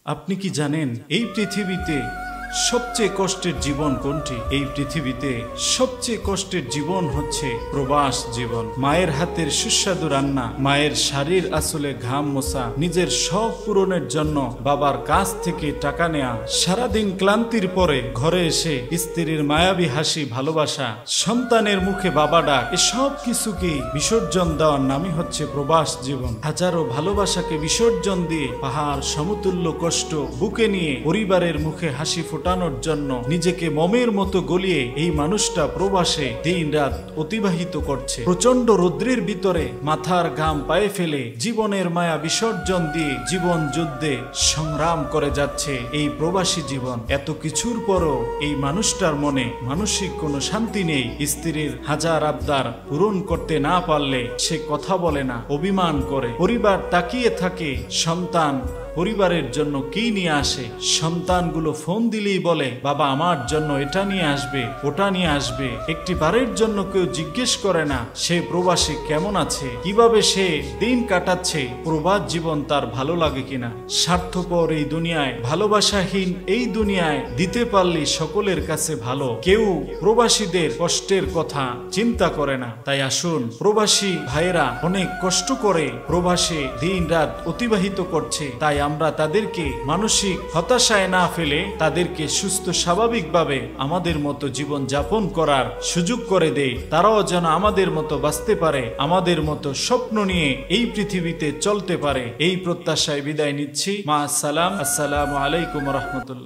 আপনি কি জানেন এই পৃথিবীতে সবচেয়ে কষ্টের জীবন কোনটি? এই পৃথিবীতে সবচেয়ে কষ্টের জীবন হচ্ছে প্রবাস জীবন। মায়ের হাতের সুস্বাদু রান্না, মায়ের শাড়ির আঁচলে ঘাম মোছা, নিজের শখ পূরণের জন্য বাবার কাছ থেকে টাকা নেয়া, সারাদিন ক্লান্তির পরে ঘরে এসে স্ত্রীর মায়াবী হাসি, ভালোবাসা, সন্তানের মুখে বাবা ডাক, এসব কিছুকে বিসর্জন দেওয়ার নামই হচ্ছে প্রবাস জীবন। হাজারো ভালোবাসাকে বিসর্জন দিয়ে পাহাড় সমতুল্য কষ্ট বুকে নিয়ে পরিবারের মুখে হাসি ফোটানোর জন্য নিজেকে মমের মতো গলিয়ে এই মানুষটা প্রবাসে দিন রাত অতিবাহিত করছে। প্রচন্ড রৌদ্রের ভিতরে মাথার ঘাম পায়ে ফেলে জীবনের মায়া বিসর্জন দিয়ে জীবন যুদ্ধে সংগ্রাম করে যাচ্ছে এই প্রবাসী জীবন। এত কিছুর পরও এই মানুষটার মনে মানসিক কোনো শান্তি নেই। স্ত্রীর হাজার আবদার পূরণ করতে না পারলে সে কথা বলে না, অভিমান করে। পরিবার তাকিয়ে থাকে সন্তান পরিবারের জন্য কি নিয়ে আসে। সন্তানগুলো ফোন দিলেই বলে বাবা আমার জন্য এটা নিয়ে আসবে, ওটা নিয়ে আসবে। একটি বারের জন্য কেউ জিজ্ঞেস করে না সে প্রবাসী কেমন আছে, কিভাবে সে দিন কাটাচ্ছে, প্রবাস জীবন তার ভালো লাগে কিনা। স্বার্থপর এই দুনিয়ায়, ভালোবাসাহীন এই দুনিয়ায় দিতে পারলে সকলের কাছে ভালো। কেউ প্রবাসীদের কষ্টের কথা চিন্তা করে না। তাই আসুন, প্রবাসী ভাইয়েরা অনেক কষ্ট করে প্রবাসে দিন রাত অতিবাহিত করছে, তাই আমরা তাদেরকে মানসিক হতাশায় না ফেলে তাদেরকে সুস্থ স্বাভাবিকভাবে আমাদের মতো জীবন যাপন করার সুযোগ করে দেই। তারাও যেন আমাদের মতো বাঁচতে পারে, আমাদের মতো স্বপ্ন নিয়ে এই পৃথিবীতে চলতে পারে। এই প্রত্যাশায় বিদায় নিচ্ছি। মা আসসালাম। আসসালামু আলাইকুম রহমতুল্লাহ।